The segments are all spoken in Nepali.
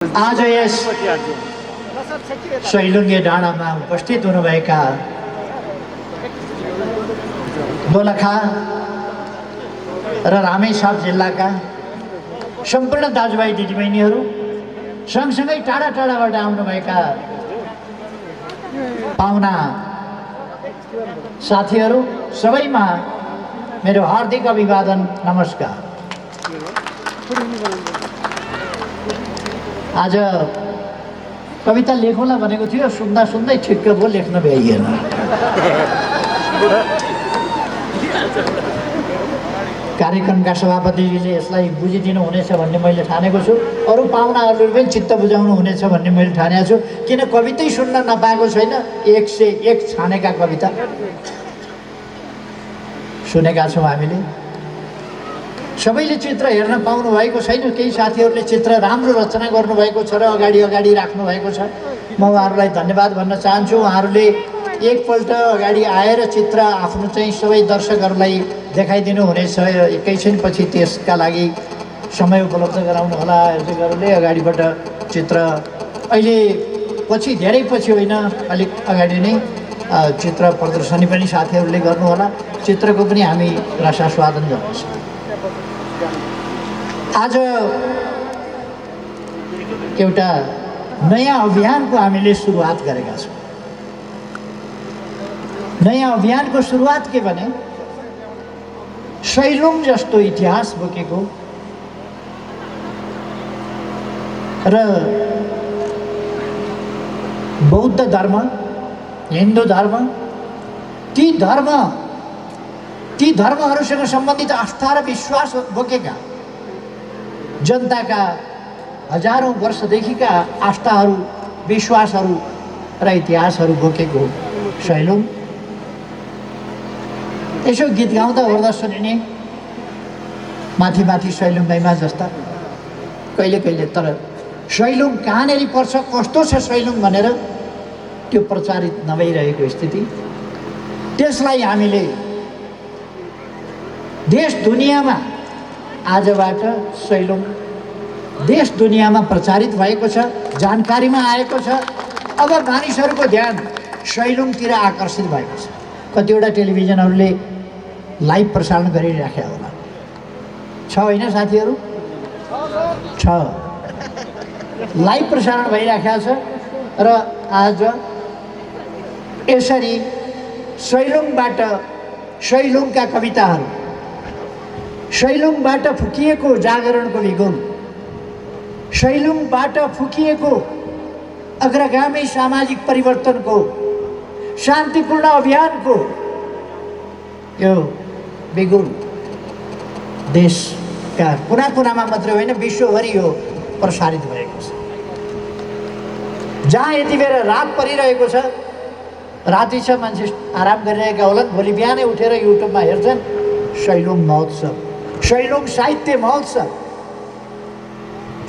आज यस सैलुङ्गे डाँडामा उपस्थित हुनुभएका दोलखा र रामेछाप जिल्लाका सम्पूर्ण दाजुभाइ दिदीबहिनीहरू, सँगसँगै टाढा टाढाबाट आउनुभएका पाहुना साथीहरू, सबैमा मेरो हार्दिक अभिवादन, नमस्कार। आज कविता लेखौँला भनेको थियो, सुन्दा सुन्दै ठिक्क भयो, लेख्न भ्याइएन। कार्यक्रमका सभापतिले यसलाई बुझिदिनु हुनेछ भन्ने मैले ठानेको छु। अरू पाहुनाहरूले पनि चित्त बुझाउनु हुनेछ भन्ने मैले ठानेको छु। किन कवितै सुन्न नपाएको छैन? 101 छानेका कविता सुनेका छौँ हामीले। सबैले चित्र हेर्न पाउनु भएको छैन। केही साथीहरूले चित्र राम्रो रचना गर्नुभएको छ र अगाडि अगाडि राख्नु भएको छ। म उहाँहरूलाई धन्यवाद भन्न चाहन्छु। उहाँहरूले एकपल्ट अगाडि आएर चित्र आफ्नो चाहिँ सबै दर्शकहरूलाई देखाइदिनु हुनेछ। एकैछिनपछि त्यसका लागि समय उपलब्ध गराउनु होला। दर्शकहरूले अगाडिबाट चित्र अहिले पछि, धेरै पछि होइन, अलिक अगाडि नै चित्र प्रदर्शनी पनि साथीहरूले गर्नुहोला। चित्रको पनि हामी रसास्वादन गर्छौँ। आज एउटा नयाँ अभियानको हामीले सुरुवात गरेका छौँ। नयाँ अभियानको सुरुवात के भने, सैलुङ जस्तो इतिहास बोकेको र बौद्ध धर्म, हिन्दू धर्म, ती धर्महरूसँग सम्बन्धित आस्था र विश्वास बोकेका जनताका हजारौँ वर्षदेखिका आस्थाहरू, विश्वासहरू र इतिहासहरू बोकेको सैलुङ। यसो गीत गाउँदा ओर्दा सुनिने माथि माथि सैलुङ गैमा जस्ता कहिले कहिले, तर सैलुङ कहाँनिर पर्छ, कस्तो छ सैलुङ भनेर त्यो प्रचारित नभइरहेको स्थिति, त्यसलाई हामीले देश दुनियाँमा आजबाट सैलुङ देश दुनियाँमा प्रचारित भएको छ, जानकारीमा आएको छ। अब मानिसहरूको ध्यान सैलुङतिर आकर्षित भएको छ। कतिवटा टेलिभिजनहरूले लाइभ प्रसारण गरिराखेका होला, छ होइन साथीहरू? छ, लाइभ प्रसारण भइराखेको छ। र आज यसरी सैलुङबाट, सैलुङका कविताहरू, सैलुङबाट फुकिएको जागरणको विगुण, सैलुङबाट फुकिएको अग्रगामी सामाजिक परिवर्तनको, शान्तिपूर्ण अभियानको यो विगुण देशका कुना कुनामा मात्रै होइन, विश्वभरि यो प्रसारित भएको छ। जहाँ यति बेला रात परिरहेको छ, राति छ, मान्छे आराम गरिरहेका होलान्, भोलि बिहानै उठेर युट्युबमा हेर्छन् सैलुङ महोत्सव, सैलुङ साहित्य महोत्सव।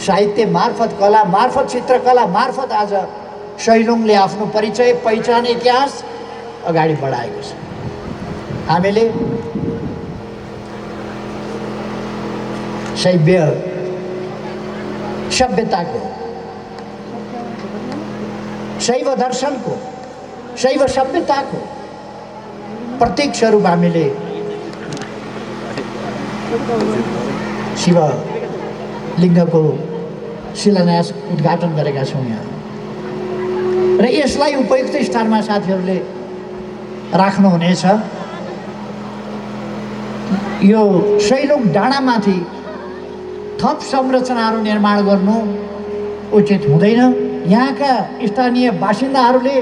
साहित्य मार्फत, कला मार्फत, चित्रकला मार्फत आज सैलुङले आफ्नो परिचय, पहिचान, इतिहास अगाडि बढाएको छ। हामीले सभ्यताको, शैव दर्शनको, शैव सभ्यताको प्रतीक स्वरूप हामीले शिवलिङ्गको शिलान्यास, उद्घाटन गरेका छौँ यहाँ। र यसलाई उपयुक्त स्थानमा साथीहरूले राख्नुहुनेछ। यो सैलुङ डाँडामाथि थप संरचनाहरू निर्माण गर्नु उचित हुँदैन। यहाँका स्थानीय बासिन्दाहरूले,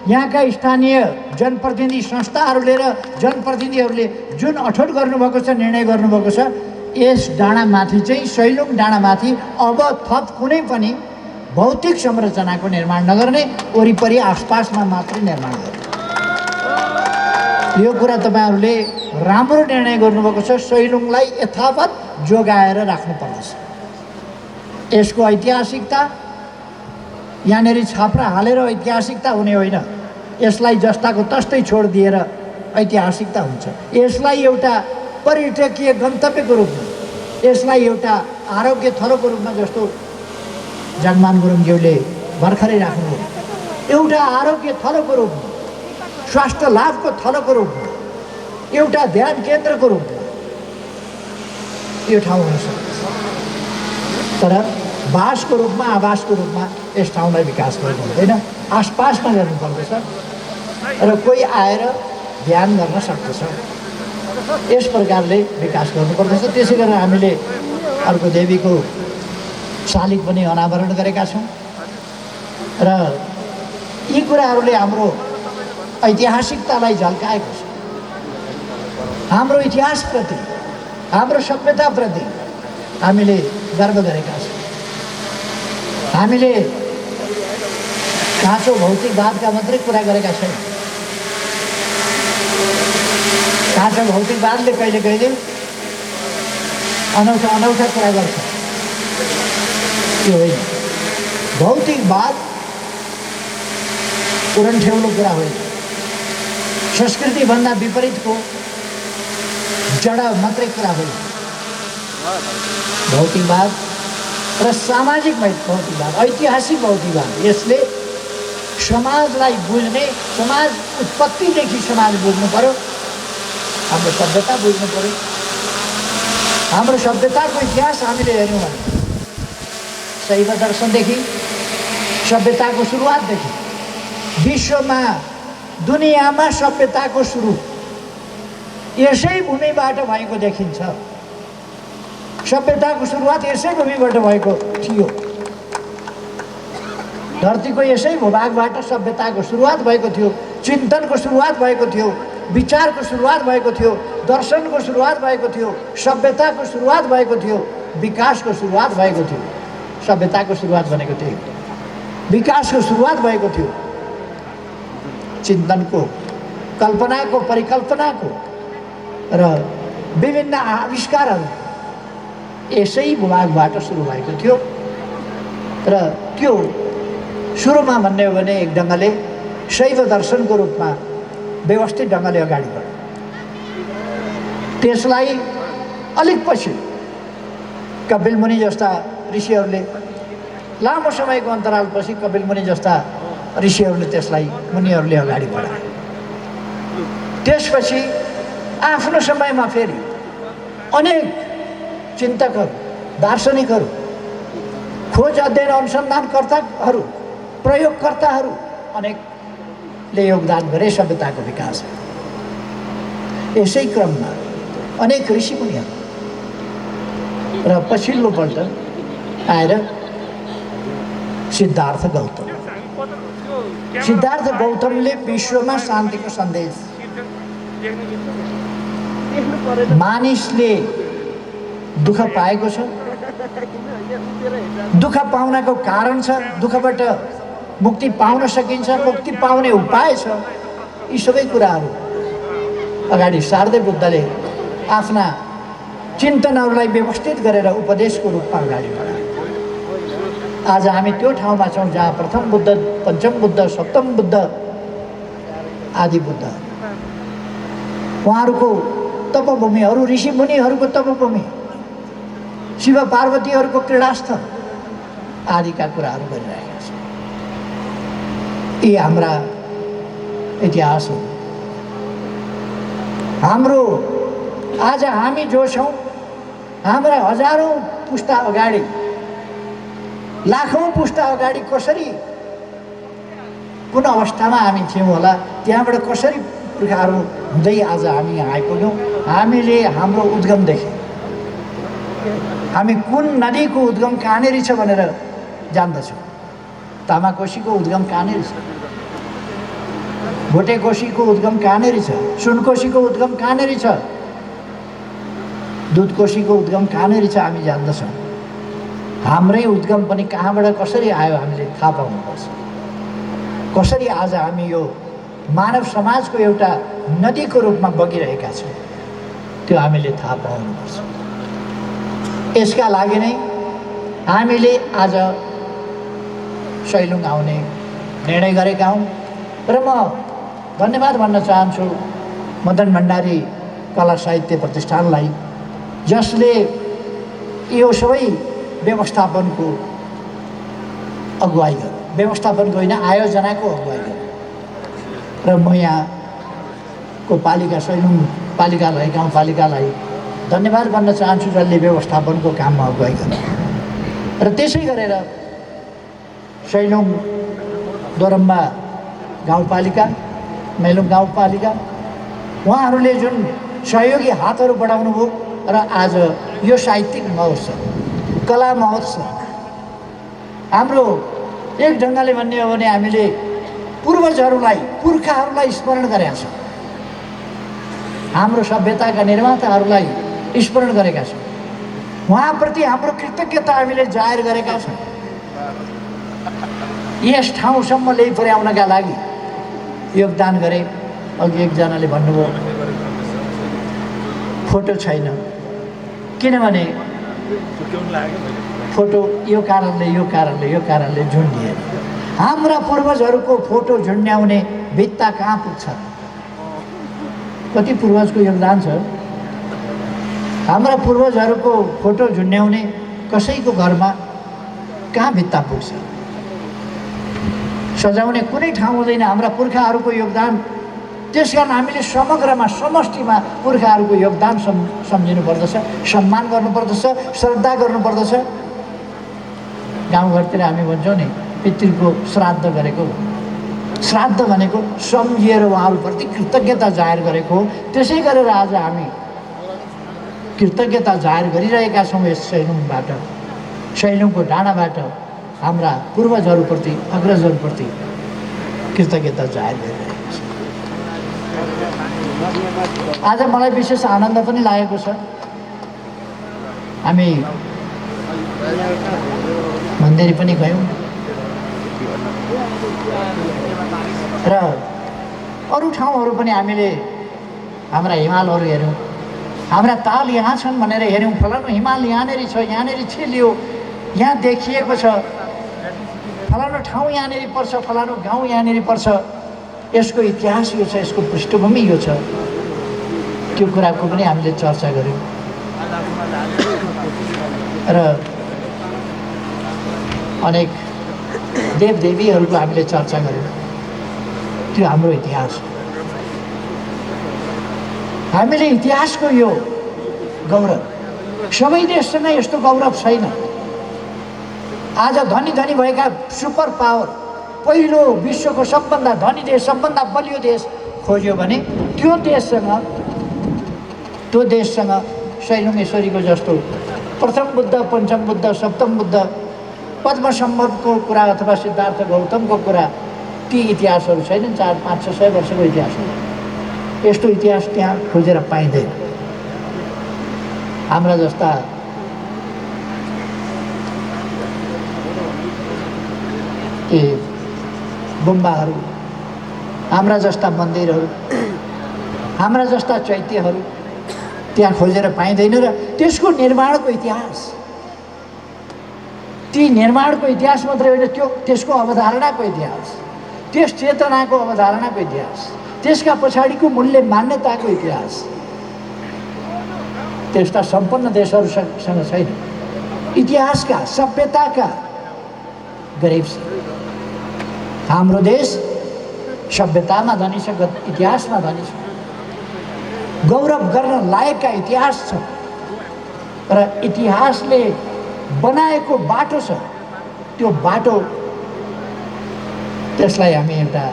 यहाँका स्थानीय जनप्रतिनिधि संस्थाहरूले र जनप्रतिनिधिहरूले जुन अठोट गर्नुभएको छ, निर्णय गर्नुभएको छ, यस डाँडामाथि चाहिँ, सैलुङ डाँडामाथि अब थप कुनै पनि भौतिक संरचनाको निर्माण नगर्ने, वरिपरि आसपासमा मात्रै निर्माण गर्ने। यो कुरा तपाईँहरूले राम्रो निर्णय गर्नुभएको छ। सैलुङलाई यथावत जोगाएर राख्नुपर्दछ। यसको ऐतिहासिकता यहाँनिर छाप्रा हालेर ऐतिहासिकता हुने होइन। यसलाई जस्ताको तस्तै छोडिदिएर ऐतिहासिकता हुन्छ। यसलाई एउटा पर्यटकीय गन्तव्यको रूपमा, यसलाई एउटा आरोग्य थलोको रूपमा जस्तो जगमान गुरुङज्यूले भर्खरै राख्नु एउटा आरोग्य थलोको रूपमा, स्वास्थ्य लाभको थलोको रूपमा, एउटा ध्यान केन्द्रको रूपमा यो ठाउँ हुन सक्छ। तर बासको रूपमा, आवासको रूपमा यस ठाउँलाई विकास गर्नु हुँदैन, आसपासमा गर्नुपर्दछ र कोही आएर ध्यान गर्न सक्दछ। यस प्रकारले विकास गर्नुपर्दछ। त्यसै गरेर हामीले अर्को देवीको शालिग पनि अनावरण गरेका छौँ र यी कुराहरूले हाम्रो ऐतिहासिकतालाई झल्काएको छ। हाम्रो इतिहासप्रति, हाम्रो सभ्यताप्रति हामीले गर्व गरेका छौँ। हामीले काँचो भौतिकवादका मात्रै कुरा गरेका छैनौँ। काँचो भौतिकवादले कहिले कहिले अनौठा अनौठा कुरा गर्छ, त्यो होइन। भौतिकवाद उडनठेउलो कुरा होइन। संस्कृतिभन्दा विपरीतको जड मात्रै कुरा होइन। भौतिकवाद र सामाजिक भौतिकवाद, ऐतिहासिक भौतिकवाद, यसले समाजलाई बुझ्ने, समाज उत्पत्तिदेखि समाज बुझ्नु पर्यो, हाम्रो सभ्यता बुझ्नु पर्यो। हाम्रो सभ्यताको इतिहास हामीले हेऱ्यौँ भने शैव दर्शनदेखि, सभ्यताको सुरुवातदेखि विश्वमा, दुनियाँमा सभ्यताको सुरु यसै भूमिबाट भएको देखिन्छ। सभ्यताको सुरुवात यसै भूमिबाट भएको थियो। धरतीको यसै भूभागबाट सभ्यताको सुरुवात भएको थियो, चिन्तनको सुरुवात भएको थियो, विचारको सुरुवात भएको थियो, दर्शनको सुरुवात भएको थियो, सभ्यताको सुरुवात भएको थियो, विकासको सुरुवात भएको थियो। सभ्यताको सुरुवात भनेको थियो, विकासको सुरुवात भएको थियो, चिन्तनको, कल्पनाको, परिकल्पनाको र विभिन्न आविष्कारहरू यसै भूभागबाट सुरु भएको थियो। र त्यो सुरुमा भन्ने हो भने एक ढङ्गले शैव दर्शनको रूपमा व्यवस्थित ढङ्गले अगाडि बढ्यो। त्यसलाई अलिक पछि कपिल मुनि जस्ता ऋषिहरूले, लामो समयको अन्तरालपछि कपिल मुनि जस्ता ऋषिहरूले त्यसलाई, मुनिहरूले अगाडि बढाए। त्यसपछि आफ्नो समयमा फेरि अनेक चिन्तकहरू, दार्शनिकहरू, खोज अध्ययन अनुसन्धानकर्ताहरू, प्रयोगकर्ताहरू अनेकले योगदान गरे सभ्यताको विकास। यसै क्रममा अनेक ऋषि मुनिहरू र पछिल्लोपल्ट आएर सिद्धार्थ गौतम। सिद्धार्थ गौतमले विश्वमा शान्तिको सन्देश, मानिसले दुःख पाएको छ, दुःख पाउनको कारण छ, दुःखबाट मुक्ति पाउन सकिन्छ, मुक्ति पाउने उपाय छ, यी सबै कुराहरू अगाडि सार्दै बुद्धले आफ्ना चिन्तनहरूलाई व्यवस्थित गरेर उपदेशको रूपमा अगाडि बढाए। आज हामी त्यो ठाउँमा छौँ जहाँ प्रथम बुद्ध, पञ्चम बुद्ध, सप्तम बुद्ध, आदि बुद्ध, उहाँहरूको तपभूमि, अरू ऋषि मुनिहरूको तपभूमि, शिव पार्वतीहरूको क्रीडास्थल आदिका कुराहरू गरिरहेका छन्। यी हाम्रा इतिहास हो। हाम्रो आज हामी जो छौँ, हाम्रा हजारौँ पुस्ता अगाडि, लाखौँ पुस्ता अगाडि कसरी, कुन अवस्थामा हामी थियौँ होला, त्यहाँबाट कसरी पुर्खाहरू हुँदै आज हामी यहाँ आइपुग्यौँ। हामीले हाम्रो उद्गम देख्यौँ। हामी कुन नदीको उद्गम कहाँनिर छ भनेर जान्दछौँ। तामाकोशीको उद्गम कहाँनिर छ, भोटेकोशीको उद्गम कहाँनिर छ, सुनकोशीको उद्गम कहाँनिर छ, दुधकोशीको उद्गम कहाँनिर छ हामी जान्दछौँ। हाम्रै उद्गम पनि कहाँबाट कसरी आयो हामीले थाहा पाउनुपर्छ। कसरी आज हामी यो मानव समाजको एउटा नदीको रूपमा बगिरहेका छौँ, त्यो हामीले थाहा पाउनुपर्छ। यसका लागि नै हामीले आज सैलुङ आउने निर्णय गरेका हौँ र म धन्यवाद भन्न चाहन्छु मदन भण्डारी कला साहित्य प्रतिष्ठानलाई, जसले यो सबै व्यवस्थापनको अगुवाई गर्नु, व्यवस्थापनको होइन आयोजनाको अगुवाई गर्नु। र म यहाँको पालिका सैलुङ पालिकालाई गाउँपालिकालाई धन्यवाद भन्न चाहन्छु जसले व्यवस्थापनको काममा अगुवाई गर्नु। र त्यसै गरेर सैलुङ दोरम्बा गाउँपालिका मेलुङ गाउँपालिका उहाँहरूले जुन सहयोगी हातहरू बढाउनु भयो र आज यो साहित्यिक महोत्सव कला महोत्सव हाम्रो एक ढङ्गले भन्ने हो भने हामीले पूर्वजहरूलाई पुर्खाहरूलाई स्मरण गरेका छौँ, हाम्रो सभ्यताका निर्माताहरूलाई स्मरण गरेका छौँ, उहाँप्रति हाम्रो कृतज्ञता हामीले जाहेर गरेका छौँ। यस ठाउँसम्म ल्याइ पुर्याउनका लागि योगदान गरे। अघि एकजनाले भन्नुभयो फोटो छैन, किनभने फोटो यो कारणले झुन्डिएर हाम्रा पूर्वजहरूको फोटो झुन्ड्याउने भित्ता कहाँ पुग्छ? कति पूर्वजको योगदान छ? हाम्रा पूर्वजहरूको फोटो झुन्ड्याउने कसैको घरमा कहाँ भित्ता पुग्छ? सजाउने कुनै ठाउँ हुँदैन, हाम्रा पुर्खाहरूको योगदान। त्यसकारण हामीले समग्रमा समष्टिमा पुर्खाहरूको योगदान सम्झिनुपर्दछ, सम्मान गर्नुपर्दछ, श्रद्धा गर्नुपर्दछ। गाउँघरतिर हामी भन्छौँ नि पितृको श्राद्ध गरेको, श्राद्ध भनेको सम्झिएर उहाँहरूप्रति कृतज्ञता जाहेर गरेको हो। त्यसै गरेर आज हामी कृतज्ञता जाहेर गरिरहेका छौँ। यस सैलुङबाट, सैलुङको डाँडाबाट हाम्रा पूर्वजहरूप्रति अग्रजहरूप्रति कृतज्ञता जाहेर गरिरहेका छौँ। आज मलाई विशेष आनन्द पनि लागेको छ। हामी मन्दिर पनि गयौँ र अरू ठाउँहरू पनि हामीले हाम्रा हिमालहरू हेऱ्यौँ, हाम्रा ताल यहाँ छन् भनेर हेऱ्यौँ। फलानु हिमाल यहाँनिर छ, यहाँनिर छिल्यो, यहाँ देखिएको छ, फलानु ठाउँ यहाँनिर पर्छ, फलानु गाउँ यहाँनिर पर्छ, यसको इतिहास यो छ, यसको पृष्ठभूमि यो छ। त्यो कुराको पनि हामीले चर्चा गऱ्यौँ र अनेक देवदेवीहरूको हामीले चर्चा गऱ्यौँ। त्यो हाम्रो इतिहास हो। हामीले इतिहासको यो गौरव, सबै देशसँग यस्तो गौरव छैन। आज धनी धनी भएका सुपर पावर, पहिलो विश्वको सबभन्दा धनी देश, सबभन्दा बलियो देश खोज्यो भने त्यो देशसँग सैलुङेश्वरीको जस्तो प्रथम बुद्ध, पञ्चम बुद्ध, सप्तम बुद्ध, पद्मसम्भवको कुरा अथवा सिद्धार्थ गौतमको कुरा, ती इतिहासहरू छैनन्। 400-500 वर्षको इतिहास हो। यस्तो इतिहास त्यहाँ खोजेर पाइँदैन। हाम्रा जस्ता गुम्बाहरू, हाम्रा जस्ता मन्दिरहरू, हाम्रा जस्ता चैत्यहरू त्यहाँ खोजेर पाइँदैन। र त्यसको निर्माणको इतिहास, ती निर्माणको इतिहास मात्रै होइन, त्यसको अवधारणाको इतिहास, त्यस चेतनाको अवधारणाको इतिहास, त्यसका पछाडिको मूल्य मान्यताको इतिहास त्यस्ता सम्पन्न देशहरूसँग छैन। इतिहासका, सभ्यताका गरिब छ। हाम्रो देश सभ्यतामा धनी छ, इतिहासमा धनी छ, गौरव गर्न लायकका इतिहास छ र इतिहासले बनाएको बाटो छ। त्यो बाटो, त्यसलाई हामी एउटा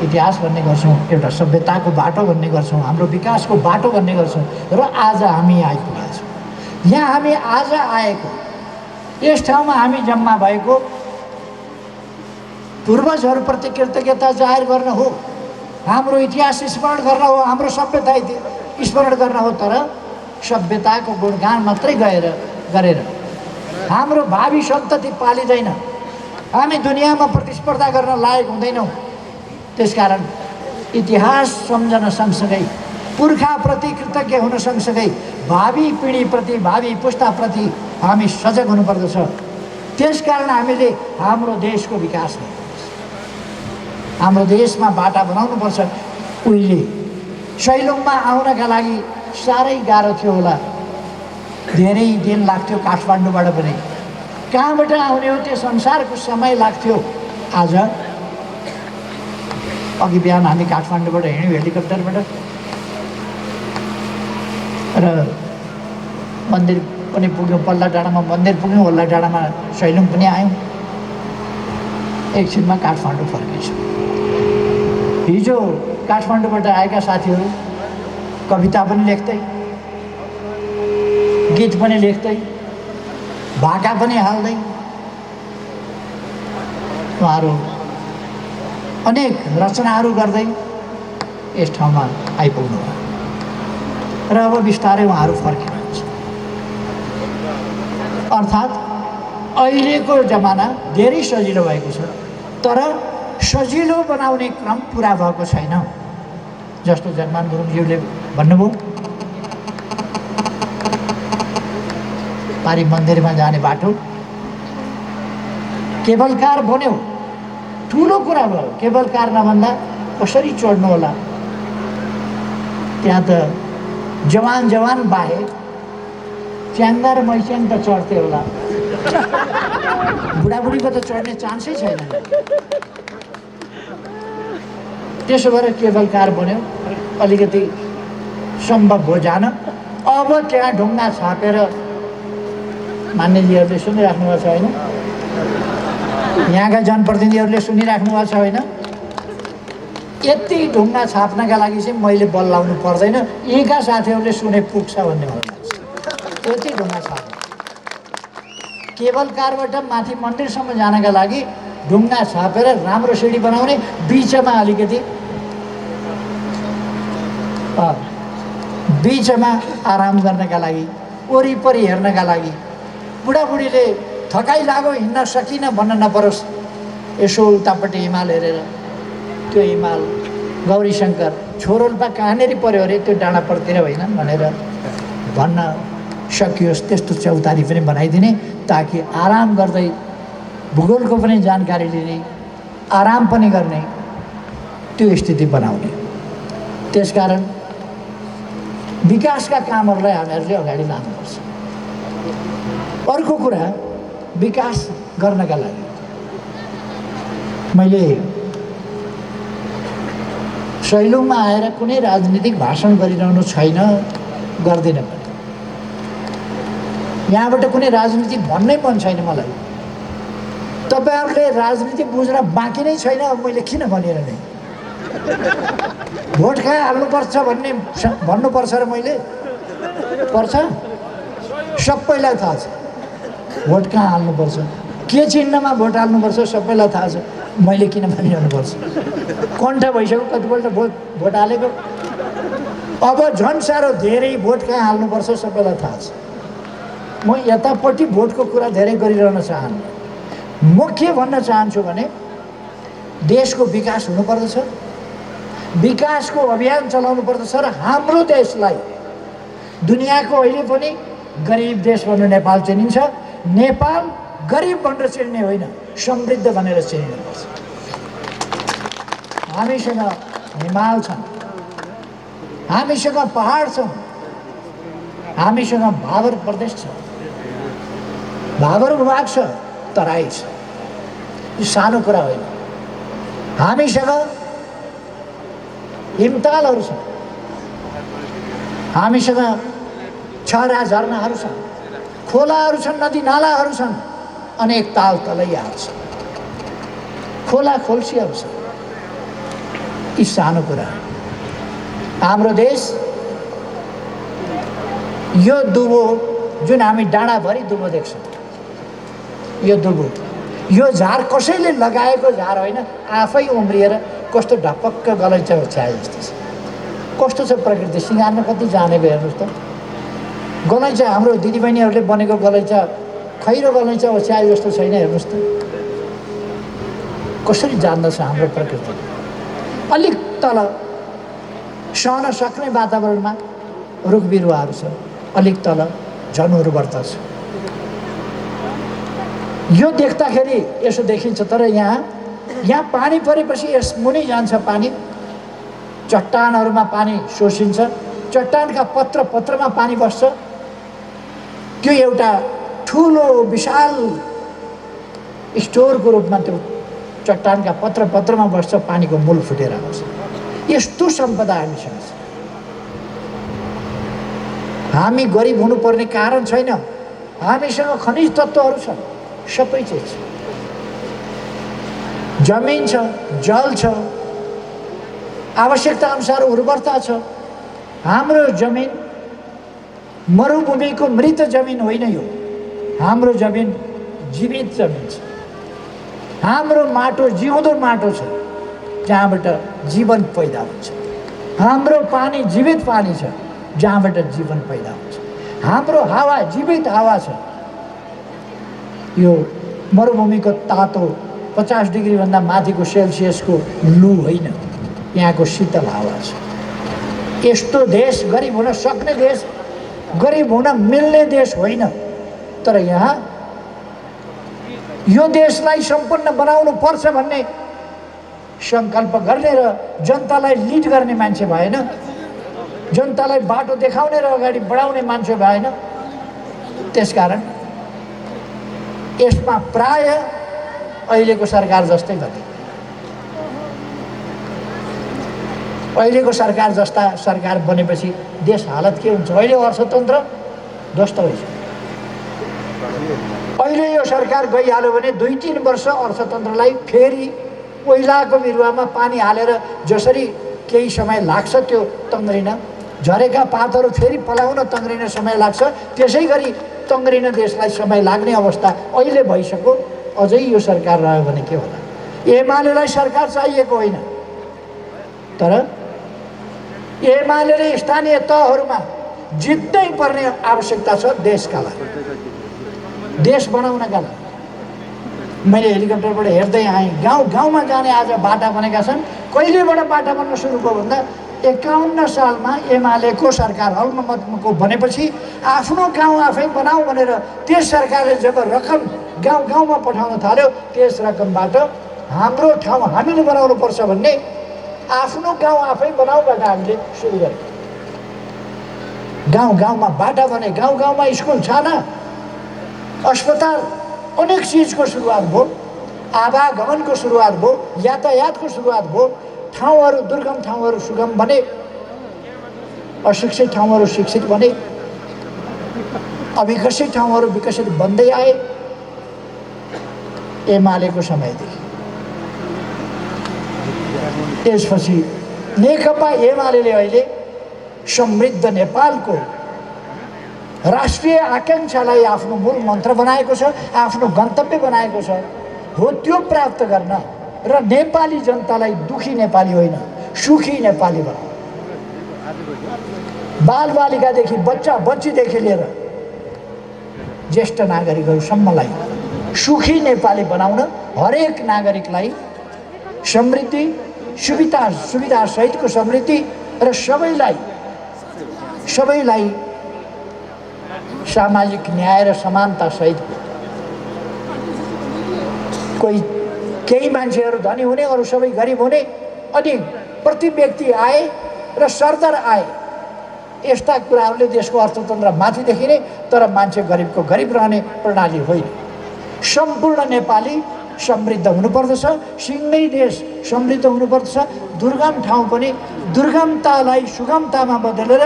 इतिहास भन्ने गर्छौँ, एउटा सभ्यताको बाटो भन्ने गर्छौँ, हाम्रो विकासको बाटो भन्ने गर्छौँ। र आज हामी आइपुगेका छौँ। यहाँ हामी आज आएको, यस ठाउँमा हामी जम्मा भएको पूर्वजहरूप्रति कृतज्ञता जाहेर गर्न हो, हाम्रो इतिहास स्मरण गर्न हो, हाम्रो सभ्यता स्मरण गर्न हो। तर सभ्यताको गुणगान मात्रै गरेर हाम्रो भावी सन्तति पालिँदैन। हामी दुनियाँमा प्रतिस्पर्धा गर्न लायक हुँदैनौँ। त्यसकारण इतिहास सम्झन सँगसँगै, पुर्खाप्रति कृतज्ञ हुन सँगसँगै भावी पिँढीप्रति, भावी पुस्ताप्रति हामी सजग हुनुपर्दछ। त्यसकारण हामीले हाम्रो देशको विकास गर्नुपर्छ, हाम्रो देशमा बाटा बनाउनुपर्छ। उहिले सैलुङमा आउनका लागि साह्रै गाह्रो थियो होला, धेरै दिन लाग्थ्यो काठमाडौँबाट पनि। कहाँबाट आउने हो त्यो संसारको समय लाग्थ्यो। आज अघि बिहान हामी काठमाडौँबाट हिँड्यौँ हेलिकप्टरबाट र मन्दिर पनि पुग्यौँ। पल्ला डाँडामा मन्दिर पुग्यौँ, ओल्ला डाँडामा सैलुङ पनि आयौँ। एकछिनमा काठमाडौँ फर्केछौँ। हिजो काठमाडौँबाट आएका साथीहरू कविता पनि लेख्दै, गीत पनि लेख्दै, भाका पनि हाल्दै उहाँहरू अनेक रचनाहरू गर्दै यस ठाउँमा आइपुग्नु भयो र अब बिस्तारै उहाँहरू फर्किनुहुन्छ। अर्थात् अहिलेको जमाना धेरै सजिलो भएको छ, तर सजिलो बनाउने क्रम पुरा भएको छैन। जस्तो जगमान गुरुङज्यूले भन्नुभयो, पारी मन्दिरमा जाने बाटो केबल कार बन्यो, ठुलो कुरा भयो। केबल कार नभन्दा कसरी चढ्नु होला? त्यहाँ त जवान जवान बाहेक च्याङ्गा र मैच्याङ त चढ्थे होला, बुढाबुढीको त चढ्ने चान्सै छैन। त्यसो भएर केबल कार बन्यो, अलिकति सम्भव हो जान। अब त्यहाँ ढुङ्गा छापेर, मान्यजीहरूले सुनिराख्नु भएको छ होइन, यहाँका जनप्रतिनिधिहरूले सुनिराख्नु भएको छ होइन, यति ढुङ्गा छाप्नका लागि चाहिँ मैले बल लाउनु पर्दैन, यहीँका साथीहरूले सुने पुग्छ भन्ने मलाई लाग्छ। यति ढुङ्गा छाप्नु, केबल कारबाट माथि मन्दिरसम्म जानका लागि ढुङ्गा छापेर राम्रो सिडी बनाउने, बिचमा अलिकति बिचमा आराम गर्नका लागि, वरिपरि हेर्नका लागि, बुढाबुढीले थकाइ लाग्यो हिँड्न सकिनँ भन्न नपरोस्, यसो उतापट्टि हिमाल हेरेर, त्यो हिमाल गौरीशङ्कर छोरोल्पा कहाँनिर पऱ्यो अरे, त्यो डाँडापट्टितिर होइन भनेर भन्न सकियोस्, त्यस्तो चौतारी पनि बनाइदिने, ताकि आराम गर्दै भूगोलको पनि जानकारी लिने, आराम पनि गर्ने त्यो स्थिति बनाउने। त्यसकारण विकासका कामहरूलाई हामीहरूले अगाडि लानुपर्छ। अर्को कुरा, विकास गर्नका लागि मैले सैलुङमा आएर कुनै राजनीतिक भाषण गरिरहनु छैन, गर्दिनँ पनि। यहाँबाट कुनै राजनीति भन्नै मन छैन मलाई। तपाईँहरूले राजनीति बुझ्न बाँकी नै छैन, अब मैले किन भनेर नै भोट कहाँ हाल्नुपर्छ भन्ने भन्नुपर्छ र मैले पर्छ? सबैलाई थाहा छ भोट कहाँ हाल्नुपर्छ, के चिन्हमा भोट हाल्नुपर्छ, सबैलाई थाहा छ। मैले किन भनिरहनुपर्छ? कण्ठ भइसक्यो, कतिपल्ट भोट हालेको। अब झन् साह्रो धेरै भोट कहाँ हाल्नुपर्छ सबैलाई थाहा छ। म यतापट्टि भोटको कुरा धेरै गरिरहन चाहन्न। म के भन्न चाहन्छु भने देशको विकास हुनुपर्दछ, विकासको अभियान चलाउनु पर्दछ र हाम्रो देशलाई दुनियाँको अहिले पनि गरिब देश भनेर नेपाल चिनिन्छ। नेपाल गरिब भनेर चिन्ने होइन, समृद्ध भनेर चिनिनुपर्छ। हामीसँग हिमाल छन्, हामीसँग पहाड छन्, हामीसँग भाबर प्रदेश छ, भाबर भूभाग छ, तराई छ। यो सानो कुरा होइन। हामीसँग हिमतालहरू छन्, हामीसँग छरा झरनाहरू छन्, खोलाहरू छन्, नदी नालाहरू छन्, अनेक ताल तलैयाहरू छन्, खोला खोल्सीहरू छन्। यी सानो कुरा। हाम्रो देश यो दुबो जुन हामी डाँडाभरि दुबो देख्छौँ, यो दुबो, यो झार कसैले लगाएको झार होइन, आफै उम्रिएर कस्तो ढपक्क गलैँचा ओछ्याए जस्तो छ। कस्तो छ प्रकृति, सिँगार्न कति जानेको हेर्नुहोस् त। गलैँचा हाम्रो दिदीबहिनीहरूले बनेको गलैँचा, खैरो गलैँचा ओछ्याए जस्तो छैन, हेर्नुहोस् त कसरी जान्दछ हाम्रो प्रकृति। अलिक तल सहन सक्ने वातावरणमा रुख बिरुवाहरू छ, अलिक तल झन् उर्वरता छ। यो देख्दाखेरि यसो देखिन्छ, तर यहाँ पानी परेपछि यस मुनि जान्छ पानी, चट्टानहरूमा पानी शोषिन्छ, चट्टानका पत्रमा पानी बस्छ। त्यो एउटा ठुलो विशाल स्टोरको रूपमा त्यो चट्टानका पत्र पत्रमा बस्छ, पानीको मूल फुटेर आउँछ। यस्तो सम्पदा हामीसँग छ। हामी गरिब हुनुपर्ने कारण छैन। हामीसँग खनिज तत्त्वहरू छन्, सबै चिज छ। जमिन छ, जल छ, आवश्यकता अनुसार उर्वरता छ। हाम्रो जमिन मरुभूमिको मृत जमिन होइन, यो हाम्रो जमिन जीवित जमिन छ। हाम्रो माटो जिउँदो माटो छ, जहाँबाट जीवन पैदा हुन्छ। हाम्रो पानी जीवित पानी छ, जहाँबाट जीवन पैदा हुन्छ। हाम्रो हावा जीवित हावा छ। यो मरुभूमिको तातो 50 डिग्रीभन्दा माथिको सेल्सियसको लु होइन, यहाँको शीतल हावा छ। यस्तो देश, गरिब हुन सक्ने देश, गरिब हुन मिल्ने देश होइन। तर यहाँ यो देशलाई सम्पन्न बनाउनु पर्छ भन्ने सङ्कल्प गर्ने र जनतालाई लिड गर्ने मान्छे भएन, जनतालाई बाटो देखाउने र अगाडि बढाउने मान्छे भएन। त्यसकारण यसमा प्राय अहिलेको सरकार जस्तै गरे। अहिलेको सरकार जस्ता सरकार बनेपछि देश हालत के हुन्छ? अहिले अर्थतन्त्र ध्वस्त भइसक्यो। अहिले यो सरकार गइहाल्यो भने 2-3 वर्ष अर्थतन्त्रलाई फेरि पहिलाको बिरुवामा पानी हालेर जसरी केही समय लाग्छ त्यो तङ्ग्रिन, झरेका पातहरू फेरि पलाउन तङ्ग्रिन समय लाग्छ, त्यसै गरी तङ्ग्रिन देशलाई समय लाग्ने अवस्था अहिले भइसक्यो। अझै यो सरकार रह्यो भने के होला? एमालेलाई सरकार चाहिएको होइन, तर एमाले स्थानीय तहहरूमा जित्नै पर्ने आवश्यकता छ देशका लागि, देश बनाउनका लागि। मैले हेलिकप्टरबाट हेर्दै आएँ, गाउँ गाउँमा जाने आज बाटा बनेका छन्। कहिलेबाट बाटा बन्न सुरु भयो भन्दा 51 सालमा एमालेको सरकार अल्पमतको बनेपछि आफ्नो गाउँ आफै बनाऊ भनेर त्यस सरकारले जब रकम गाउँ गाउँमा पठाउन थाल्यो, त्यस रकमबाट हाम्रो ठाउँ हामीले बनाउनु पर्छ भन्ने आफ्नो गाउँ आफै बनाऊबाट हामीले सुरु गर्यौँ। गाउँ गाउँमा बाटा बने, गाउँ गाउँमा स्कुल, छाना, अस्पताल, अनेक चिजको सुरुवात भयो। आवागमनको सुरुवात भयो, यातायातको सुरुवात भयो। ठाउँहरू, दुर्गम ठाउँहरू सुगम बने, अशिक्षित ठाउँहरू शिक्षित बने, अविकसित ठाउँहरू विकसित बन्दै आए एमालेको समयदेखि। त्यसपछि नेकपा एमाले अहिले समृद्ध नेपालको राष्ट्रिय आकांक्षालाई आफ्नो मूल मन्त्र बनाएको छ, आफ्नो गन्तव्य बनाएको छ। हो त्यो प्राप्त गर्न र नेपाली जनतालाई दुखी नेपाली होइन, सुखी नेपाली बनाऊ। बालबालिकादेखि बच्चा बच्चीदेखि लिएर ज्येष्ठ नागरिकहरूसम्मलाई सुखी नेपाली बनाउन, हरेक नागरिकलाई समृद्धि, सुविधा सहितको समृद्धि र सबैलाई सामाजिक न्याय र समानता सहित। केही मान्छेहरू धनी हुने, अरू सबै गरिब हुने, अनि प्रति व्यक्ति आए र सरदर आए, यस्ता कुराहरूले देशको अर्थतन्त्र माथि देखिने, तर मान्छे गरिबको गरिब रहने प्रणाली होइन। सम्पूर्ण नेपाली समृद्ध हुनुपर्दछ, सिङ्गै देश समृद्ध हुनुपर्दछ। दुर्गम ठाउँ पनि दुर्गमतालाई सुगमतामा बदलेर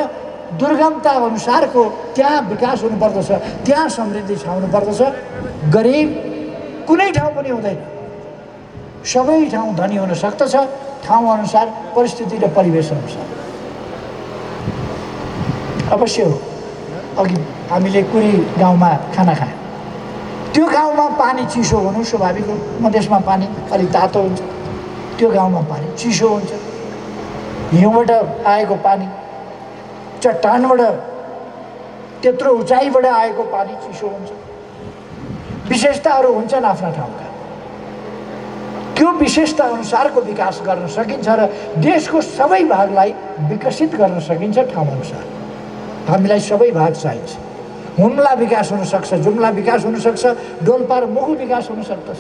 दुर्गमता अनुसारको त्यहाँ विकास हुनुपर्दछ, त्यहाँ समृद्धि छाउनुपर्दछ। गरिब कुनै ठाउँ पनि हुँदैन, सबै ठाउँ धनी हुन सक्दछ, ठाउँ अनुसार, परिस्थिति र परिवेश अनुसार। अवश्य हो, अघि हामीले कुनै गाउँमा खाना खायौँ, त्यो गाउँमा पानी चिसो हुनु स्वाभाविक हो। मधेसमा पानी अलिक तातो हुन्छ, त्यो गाउँमा पानी चिसो हुन्छ। हिउँबाट आएको पानी, चट्टानबाट, त्यत्रो उचाइबाट आएको पानी चिसो हुन्छ। विशेषताहरू हुन्छन् आफ्ना ठाउँका, त्यो विशेषता अनुसारको विकास गर्न सकिन्छ र देशको सबै भागलाई विकसित गर्न सकिन्छ ठाउँ अनुसार। हामीलाई सबै भाग चाहिन्छ। हुम्ला विकास हुनसक्छ, जुम्ला विकास हुनसक्छ, डोल्पा र मुगु विकास हुन सक्दछ,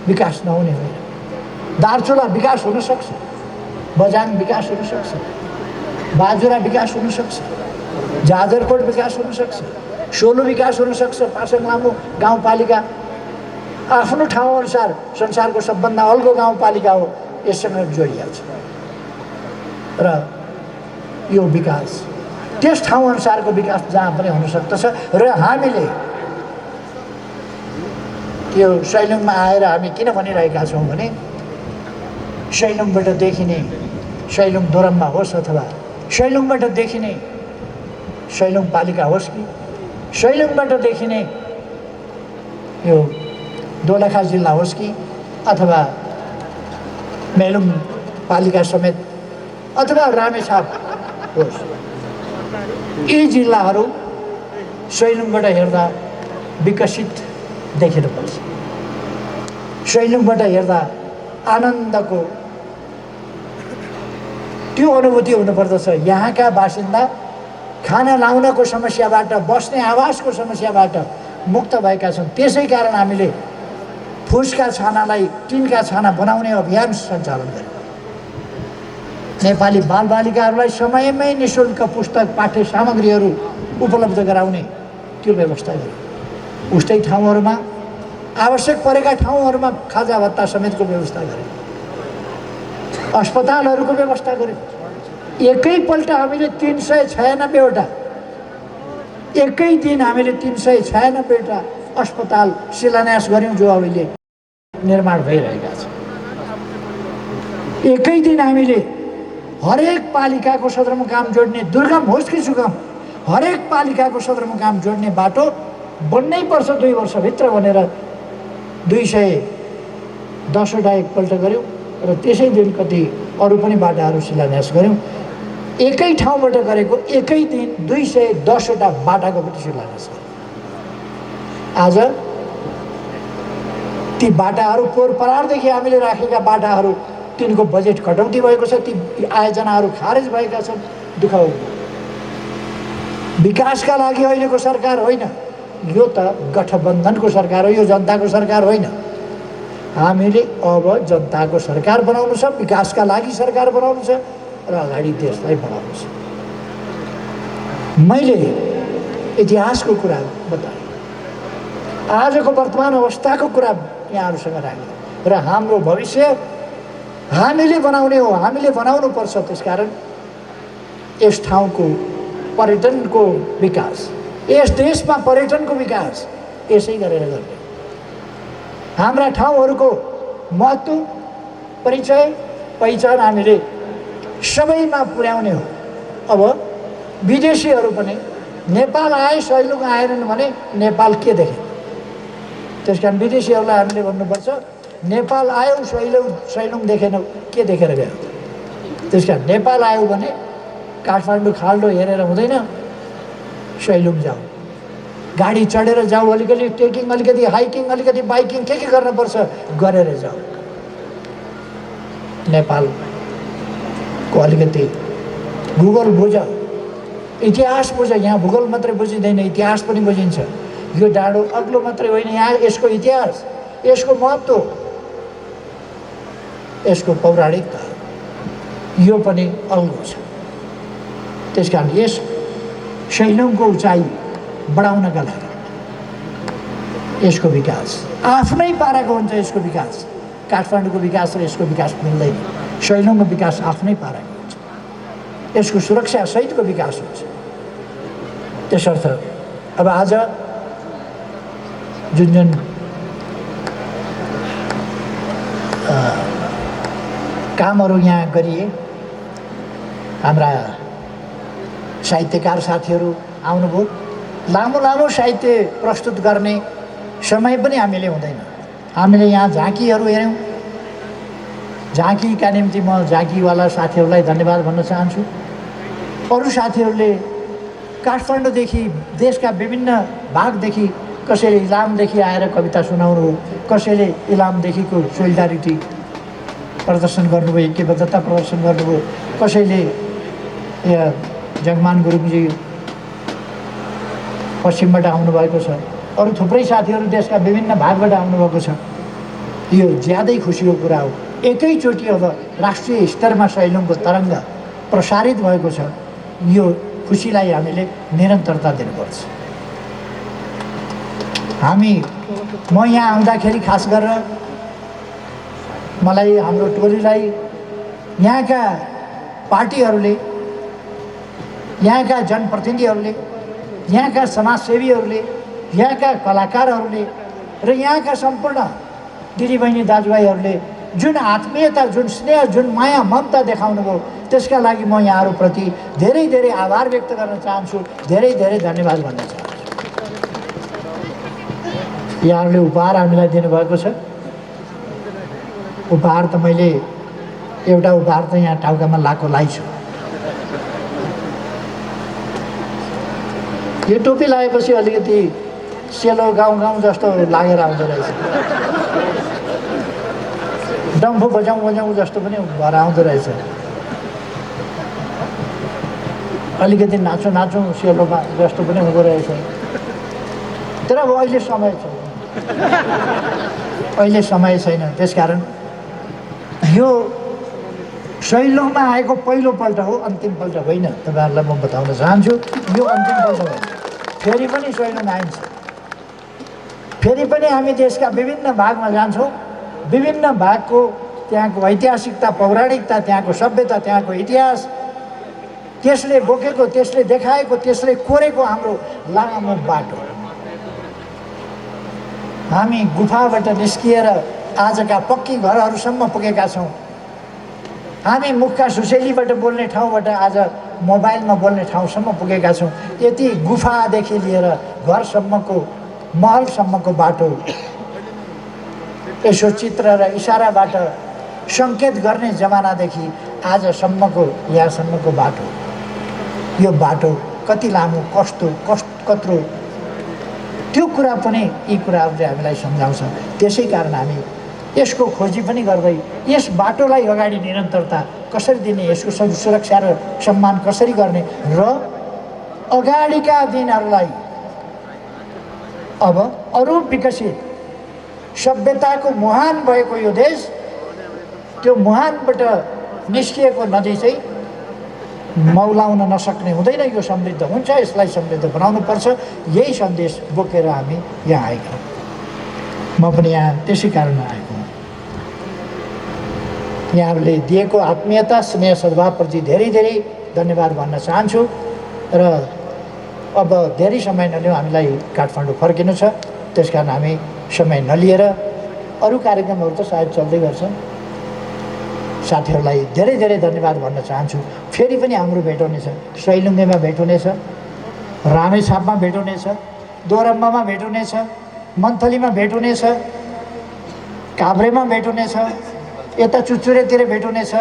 विकास नहुने होइन। दार्चुला विकास हुनसक्छ, बझाङ विकास हुनसक्छ, बाजुरा विकास हुनसक्छ, जाजरकोट विकास हुनसक्छ, सोलु विकास हुनसक्छ, पासाङ लामो गाउँपालिका आफ्नो ठाउँअनुसार संसारको सबभन्दा अल्गो गाउँपालिका हो, यससँग जोडिएको छ। र यो विकास त्यस ठाउँअनुसारको विकास जहाँ पनि हुन सक्दछ। र हामीले यो सैलुङमा आएर हामी किन भनिरहेका छौँ भने सैलुङबाट देखिने सैलुङ दोरम्बा होस् अथवा सैलुङबाट देखिने सैलुङ पालिका होस् कि सैलुङबाट देखिने यो दोलखा जिल्ला होस् कि अथवा मेलुङ पालिका समेत अथवा रामेछाप होस्, यी जिल्लाहरू सैलुङबाट हेर्दा विकसित देखिनुपर्छ। सैलुङबाट हेर्दा आनन्दको त्यो अनुभूति हुनुपर्दछ। यहाँका बासिन्दा खाना लाउनको समस्याबाट, बस्ने आवासको समस्याबाट मुक्त भएका छन्। त्यसै कारण हामीले फुसका छानालाई टिनका छाना बनाउने अभियान सञ्चालन गर्यौँ। नेपाली बालबालिकाहरूलाई समयमै निःशुल्क पुस्तक पाठ्य सामग्रीहरू उपलब्ध गराउने त्यो व्यवस्था गर्यौँ। उस्तै ठाउँहरूमा आवश्यक परेका ठाउँहरूमा खाजा भत्ता समेतको व्यवस्था गर्यौँ। अस्पतालहरूको व्यवस्था गर्यौँ। एकैपल्ट हामीले 396वटा एकै दिन हामीले 396वटा अस्पताल शिलान्यास गऱ्यौँ, जो अहिले निर्माण भइरहेका छन्। एकै दिन हामीले हरेक पालिकाको सदरमुकाम जोड्ने, दुर्गम होस् कि सुगम, हरेक पालिकाको सदरमुकाम जोड्ने बाटो बन्नै पर्छ 2 वर्षभित्र भनेर 210वटा एकपल्ट गऱ्यौँ। र त्यसै दिन कति अरू पनि बाटाहरू शिलान्यास गऱ्यौँ। एकै ठाउँबाट गरेको एकै दिन 210वटा बाटाको पनि शिलान्यास गऱ्यौँ। आज ती बाटाहरू पोहोर परारदेखि हामीले राखेका बाटाहरू, तिनको बजेट कटौती भएको छ, ती आयोजनाहरू खारेज भएका छन्। दुःख हो। विकासका लागि अहिलेको सरकार होइन, यो त गठबन्धनको सरकार हो, यो जनताको सरकार होइन। हामीले अब जनताको सरकार बनाउनु छ, विकासका लागि सरकार बनाउनु छ र अगाडि देशलाई बढाउनु छ। मैले इतिहासको कुरा बताएँ, आजको वर्तमान अवस्थाको कुरा यहाँहरूसँग राखेँ र हाम्रो भविष्य हामीले बनाउने हो, हामीले बनाउनु पर्छ। त्यसकारण यस ठाउँको पर्यटनको विकास, यस देशमा पर्यटनको विकास यसै गरेर गर्ने। हाम्रा ठाउँहरूको महत्त्व, परिचय, पहिचान हामीले सबैमा पुर्याउने हो। अब विदेशीहरू पनि नेपाल आए, सैलुङ आएनन् भने नेपाल के देखे? त्यसकारण विदेशीहरूलाई हामीले भन्नुपर्छ, नेपाल आयो सैलुङ देखेनौ, के देखेर गयो? त्यसकारण नेपाल आयो भने काठमाडौँ खाल्डो हेरेर हुँदैन, सैलुङ जाऊ, गाडी चढेर जाऊ, अलिकति ट्रेकिङ, अलिकति हाइकिङ, अलिकति बाइकिङ, के गर्नुपर्छ गरेर जाऊ। नेपालको अलिकति भूगोल बुझ, इतिहास बुझ। यहाँ भूगोल मात्रै बुझिँदैन, इतिहास पनि बुझिन्छ। यो डाँडो अग्लो मात्रै होइन, यहाँ यसको इतिहास, यसको महत्त्व, यसको पौराणिकता यो पनि अग्लो छ। त्यसकारण यस सैलुङको उचाइ बढाउनका लागि यसको विकास आफ्नै पाराको हुन्छ। यसको विकास काठमाडौँको विकास र यसको विकास मिल्दैन। सैलुङको विकास आफ्नै पाराको हुन्छ, यसको सुरक्षा सहितको विकास हुन्छ। त्यसर्थ अब आज जुन कामहरू यहाँ गरिए, हाम्रा साहित्यकार साथीहरू आउनुभयो। लामो लामो साहित्य प्रस्तुत गर्ने समय पनि हामीले हुँदैन। हामीले यहाँ झाँकीहरू हेऱ्यौँ। झाँकीका निम्ति म झाँकीवाला साथीहरूलाई धन्यवाद भन्न चाहन्छु। अरू साथीहरूले काठमाडौँदेखि, देशका विभिन्न भागदेखि, कसैले इलामदेखि आएर कविता सुनाउनु, कसैले इलामदेखिको सोलिडारिटी प्रदर्शन गर्नुभयो, ऐक्यबद्धता प्रदर्शन गर्नुभयो, कसैले जगमान गुरुङजी पश्चिमबाट आउनुभएको छ, अरू थुप्रै साथीहरू देशका विभिन्न भागबाट आउनुभएको छ। यो ज्यादै खुसीको कुरा हो। एकैचोटि अब राष्ट्रिय स्तरमा सैलुङको तरङ्ग प्रसारित भएको छ। यो खुसीलाई हामीले निरन्तरता दिनुपर्छ। हामी म यहाँ आउँदाखेरि खास गरेर मलाई हाम्रो टोलीलाई यहाँका पार्टीहरूले, यहाँका जनप्रतिनिधिहरूले, यहाँका समाजसेवीहरूले, यहाँका कलाकारहरूले र यहाँका सम्पूर्ण दिदीबहिनी दाजुभाइहरूले जुन आत्मीयता, जुन स्नेह, जुन माया ममता देखाउनु भयो त्यसका लागि म यहाँहरूप्रति धेरै धेरै आभार व्यक्त गर्न चाहन्छु, धेरै धेरै धन्यवाद भन्न चाहन्छु। यहाँहरूले उपहार हामीलाई दिनुभएको छ। उपहार त मैले एउटा उपहार त यहाँ टाउकामा लाएको छु। यो टोपी लगाएपछि अलिकति सेलो गाउँ जस्तो लागेर आउँदो रहेछ। डम्फु बजाउँ जस्तो पनि भएर आउँदो रहेछ। अलिकति नाचौँ सेलोमा जस्तो पनि हुँदो रहेछ। तर अब अहिले समय छैन, अहिले समय छैन। त्यसकारण यो सैलुङमा आएको पहिलोपल्ट हो, अन्तिमपल्ट होइन। तपाईँहरूलाई म बताउन चाहन्छु, यो अन्तिमपल्ट हो। फेरि पनि सैलुङ आइन्छ। फेरि पनि हामी देशका विभिन्न भागमा जान्छौँ। विभिन्न भागको त्यहाँको ऐतिहासिकता, पौराणिकता, त्यहाँको सभ्यता, त्यहाँको इतिहास, त्यसले बोकेको, त्यसले देखाएको, त्यसले कोरेको हाम्रो लामो बाटो। हामी गुफाबाट निस्किएर आजका पक्की घरहरूसम्म पुगेका छौँ। हामी मुखका सुसेलीबाट बोल्ने ठाउँबाट आज मोबाइलमा बोल्ने ठाउँसम्म पुगेका छौँ। यति गुफादेखि लिएर घरसम्मको, महलसम्मको बाटो यसो चित्र र इसाराबाट सङ्केत गर्ने जमानादेखि आजसम्मको, यहाँसम्मको बाटो। यो बाटो कति लामो, कत्रो, त्यो कुरा पनि, यी कुराहरूले हामीलाई सम्झाउँछ। त्यसै कारण हामी यसको खोजी पनि गर्दै यस बाटोलाई अगाडि निरन्तरता कसरी दिने, यसको सुरक्षा र सम्मान कसरी गर्ने र अगाडिका दिनहरूलाई अब अरू विकसित सभ्यताको मुहान भएको यो देश, त्यो मुहानबाट निस्किएको नदी चाहिँ मौलाउन नसक्ने हुँदैन। यो समृद्ध हुन्छ, यसलाई समृद्ध बनाउनुपर्छ। यही सन्देश बोकेर हामी यहाँ आएका हौँ। म पनि यहाँ त्यसै कारण आएको हुँ। यहाँहरूले दिएको आत्मीयता, स्नेह, सद्भावप्रति धेरै धेरै धन्यवाद भन्न चाहन्छु। र अब धेरै समय नलिउँ, हामीलाई काठमाडौँ फर्किनु छ। त्यस कारण हामी समय नलिएर अरू कार्यक्रमहरू त सायद चल्दै गर्छन्। साथीहरूलाई धेरै धेरै धन्यवाद भन्न चाहन्छु। फेरि पनि हाम्रो भेट हुनेछ। सैलुङ्गेमा भेट हुनेछ, रामेछापमा भेट हुनेछ, दोरम्बामा भेट हुनेछ, मन्थलीमा भेट हुनेछ, काभ्रेमा भेट हुनेछ, यता चुचुरेतिर भेट हुनेछ,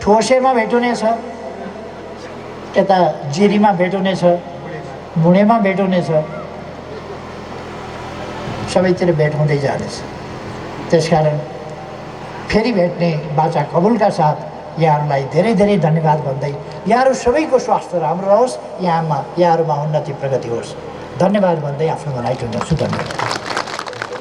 ठोसेमा भेट हुनेछ, यता जिरीमा भेट हुनेछ, बुढेमा भेट हुनेछ। सबैतिर भेट हुँदै जानेछ। त्यसकारण फेरि भेट्ने बाचा कबुलका साथ यहाँहरूलाई धेरै धेरै धन्यवाद भन्दै यहाँहरू सबैको स्वास्थ्य राम्रो रहोस्, यहाँहरूमा उन्नति प्रगति होस्। धन्यवाद भन्दै आफ्नो भनाइ टुङ्ग्याउँछु। धन्यवाद।